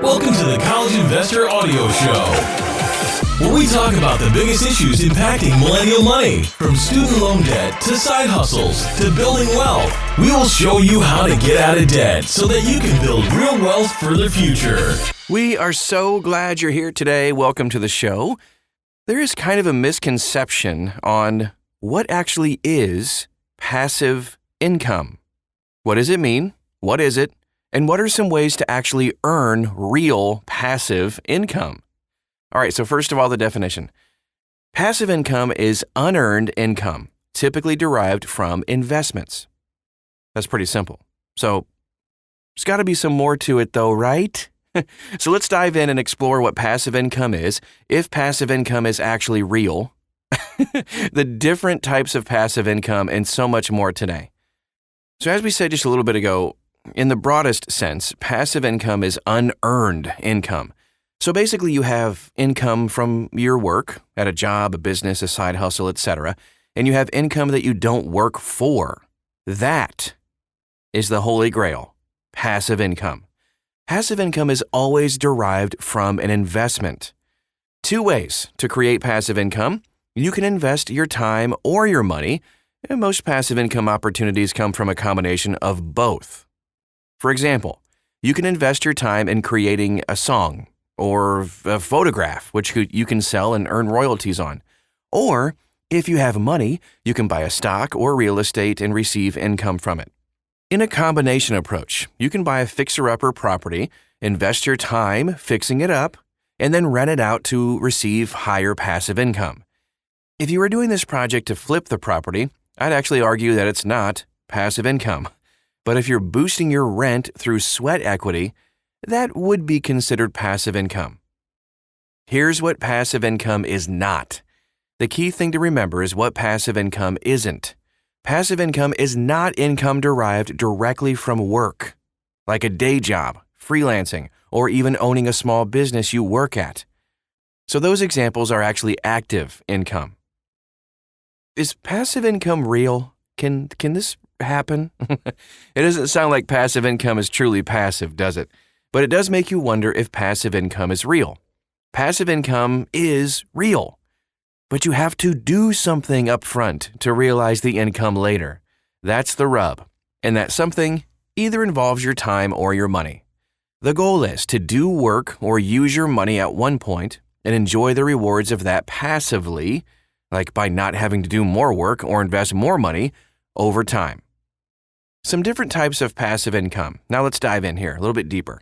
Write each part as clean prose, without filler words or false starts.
Welcome to the College Investor Audio Show, where we talk about the biggest issues impacting millennial money, from student loan debt to side hustles to building wealth. We will show you how to get out of debt so that you can build real wealth for the future. We are so glad you're here today. Welcome to the show. There is kind of a misconception on what actually is passive income. What does it mean? What is it? And what are some ways to actually earn real passive income? All right, so first of all, the definition. Passive income is unearned income, typically derived from investments. That's pretty simple. So there's got to be some more to it though, right? So let's dive in and explore what passive income is, if passive income is actually real, the different types of passive income, and so much more today. So as we said just a little bit ago, in the broadest sense, passive income is unearned income. So basically you have income from your work at a job, a business, a side hustle, etc., and you have income that you don't work for. That is the holy grail, passive income. Passive income is always derived from an investment. Two ways to create passive income. You can invest your time or your money, and most passive income opportunities come from a combination of both. For example, you can invest your time in creating a song or a photograph, which you can sell and earn royalties on. Or, if you have money, you can buy a stock or real estate and receive income from it. In a combination approach, you can buy a fixer-upper property, invest your time fixing it up, and then rent it out to receive higher passive income. If you were doing this project to flip the property, I'd actually argue that it's not passive income. But if you're boosting your rent through sweat equity, that would be considered passive income. Here's what passive income is not. The key thing to remember is what passive income isn't. Passive income is not income derived directly from work, like a day job, freelancing, or even owning a small business you work at. So those examples are actually active income. Is passive income real? Can this happen? It doesn't sound like passive income is truly passive, does it? But it does make you wonder if passive income is real. Passive income is real, but you have to do something up front to realize the income later. That's the rub, and that something either involves your time or your money. The goal is to do work or use your money at one point and enjoy the rewards of that passively, like by not having to do more work or invest more money over time. Some different types of passive income. Now let's dive in here a little bit deeper.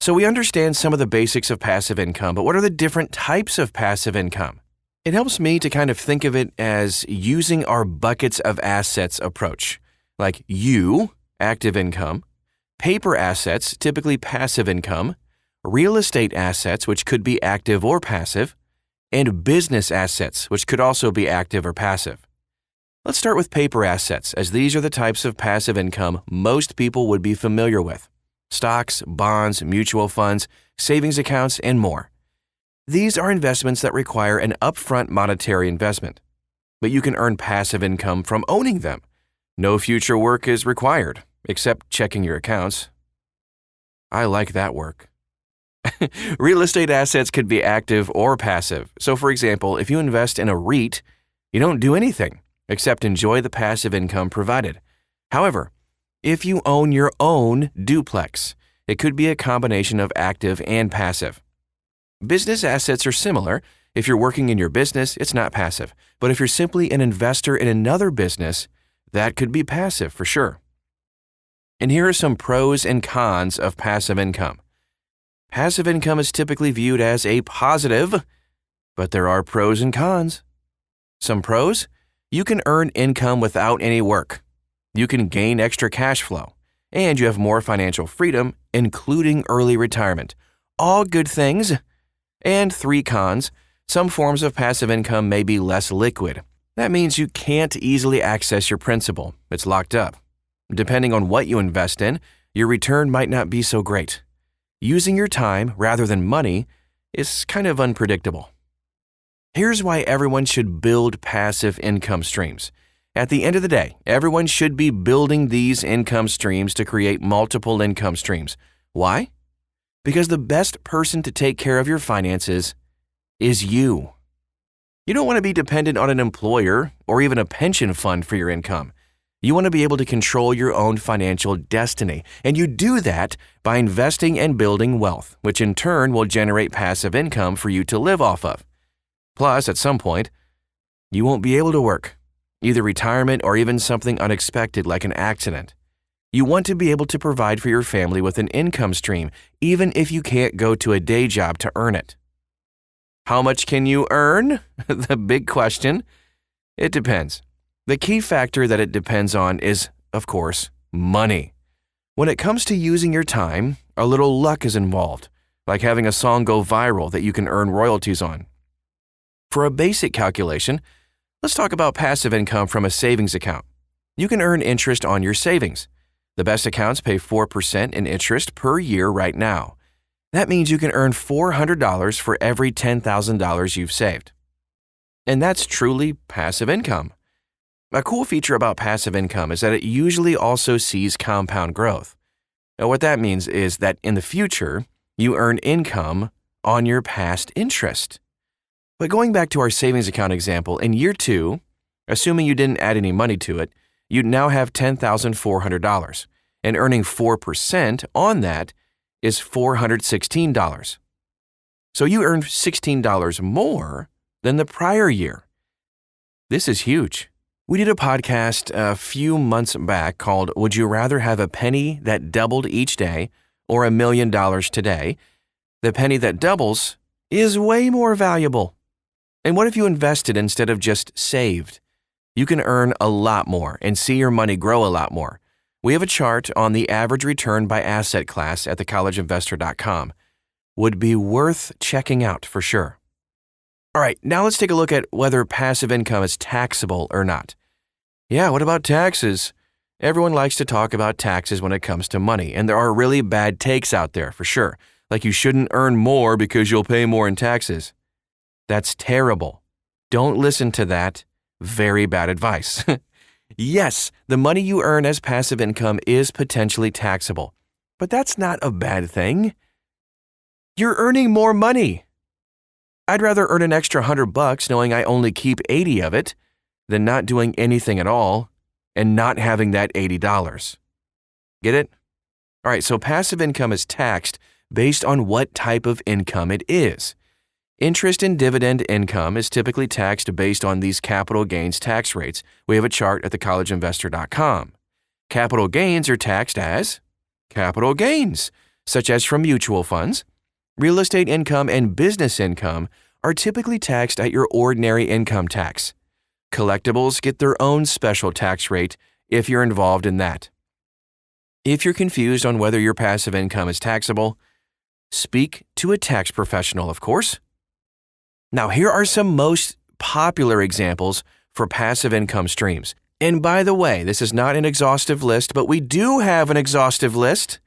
So we understand some of the basics of passive income, but what are the different types of passive income? It helps me to kind of think of it as using our buckets of assets approach, like active income, paper assets, typically passive income, real estate assets, which could be active or passive, and business assets, which could also be active or passive. Let's start with paper assets, as these are the types of passive income most people would be familiar with. Stocks, bonds, mutual funds, savings accounts, and more. These are investments that require an upfront monetary investment, but you can earn passive income from owning them. No future work is required, except checking your accounts. I like that work. Real estate assets could be active or passive. So for example, if you invest in a REIT, you don't do anything except enjoy the passive income provided. However, if you own your own duplex, it could be a combination of active and passive. Business assets are similar. If you're working in your business, it's not passive. But if you're simply an investor in another business, that could be passive for sure. And here are some pros and cons of passive income. Passive income is typically viewed as a positive, but there are pros and cons. Some pros: you can earn income without any work. You can gain extra cash flow, and you have more financial freedom, including early retirement. All good things. And 3 cons: some forms of passive income may be less liquid. That means you can't easily access your principal. It's locked up. Depending on what you invest in, your return might not be so great. Using your time rather than money is kind of unpredictable. Here's why everyone should build passive income streams. At the end of the day, everyone should be building these income streams to create multiple income streams. Why? Because the best person to take care of your finances is you. You don't want to be dependent on an employer or even a pension fund for your income. You want to be able to control your own financial destiny, and you do that by investing and building wealth, which in turn will generate passive income for you to live off of. Plus, at some point, you won't be able to work, either retirement or even something unexpected like an accident. You want to be able to provide for your family with an income stream, even if you can't go to a day job to earn it. How much can you earn? The big question. It depends. The key factor that it depends on is, of course, money. When it comes to using your time, a little luck is involved, like having a song go viral that you can earn royalties on. For a basic calculation, let's talk about passive income from a savings account. You can earn interest on your savings. The best accounts pay 4% in interest per year right now. That means you can earn $400 for every $10,000 you've saved. And that's truly passive income. A cool feature about passive income is that it usually also sees compound growth. Now, what that means is that in the future, you earn income on your past interest. But going back to our savings account example, in year 2, assuming you didn't add any money to it, you'd now have $10,400, and earning 4% on that is $416. So you earned $16 more than the prior year. This is huge. We did a podcast a few months back called Would You Rather Have a Penny That Doubled Each Day or $1 Million Today? The penny that doubles is way more valuable. And what if you invested instead of just saved? You can earn a lot more and see your money grow a lot more. We have a chart on the average return by asset class at thecollegeinvestor.com. Would be worth checking out for sure. All right, now let's take a look at whether passive income is taxable or not. Yeah, what about taxes? Everyone likes to talk about taxes when it comes to money, and there are really bad takes out there for sure, like you shouldn't earn more because you'll pay more in taxes. That's terrible. Don't listen to that. Very bad advice. Yes, the money you earn as passive income is potentially taxable, but that's not a bad thing. You're earning more money. I'd rather earn an extra $100 knowing I only keep 80 of it than not doing anything at all and not having that $80. Get it? All right, so passive income is taxed based on what type of income it is. Interest and dividend income is typically taxed based on these capital gains tax rates. We have a chart at thecollegeinvestor.com. Capital gains are taxed as capital gains, such as from mutual funds. Real estate income and business income are typically taxed at your ordinary income tax. Collectibles get their own special tax rate if you're involved in that. If you're confused on whether your passive income is taxable, speak to a tax professional, of course. Now, here are some most popular examples for passive income streams. And by the way, this is not an exhaustive list, but we do have an exhaustive list,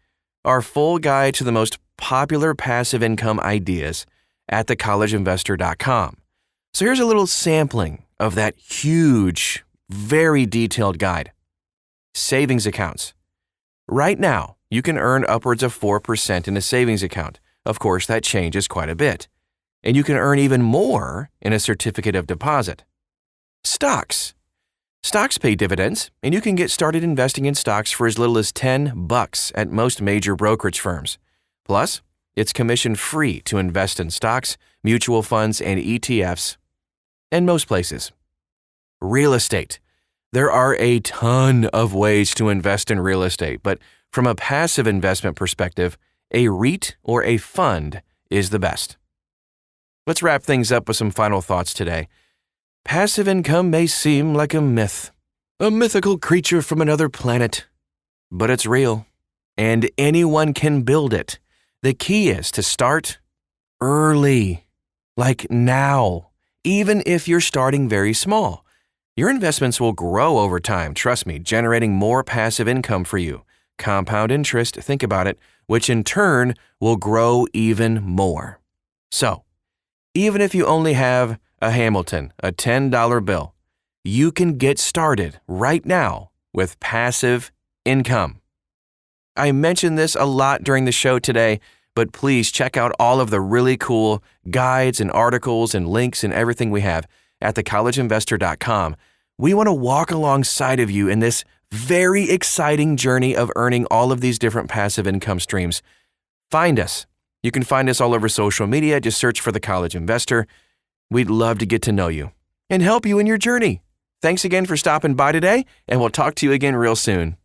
our full guide to the most popular passive income ideas at thecollegeinvestor.com. So here's a little sampling of that huge, very detailed guide. Savings accounts. Right now, you can earn upwards of 4% in a savings account. Of course, that changes quite a bit. And you can earn even more in a certificate of deposit. Stocks. Stocks pay dividends, and you can get started investing in stocks for as little as $10 at most major brokerage firms. Plus, it's commission-free to invest in stocks, mutual funds, and ETFs, and most places. Real estate. There are a ton of ways to invest in real estate, but from a passive investment perspective, a REIT or a fund is the best. Let's wrap things up with some final thoughts today. Passive income may seem like a myth, a mythical creature from another planet, but it's real, and anyone can build it. The key is to start early, like now, even if you're starting very small. Your investments will grow over time, trust me, generating more passive income for you. Compound interest, think about it, which in turn will grow even more. So, even if you only have a Hamilton, a $10 bill, you can get started right now with passive income. I mentioned this a lot during the show today, but please check out all of the really cool guides and articles and links and everything we have at thecollegeinvestor.com. We want to walk alongside of you in this very exciting journey of earning all of these different passive income streams. Find us. You can find us all over social media. Just search for The College Investor. We'd love to get to know you and help you in your journey. Thanks again for stopping by today, and we'll talk to you again real soon.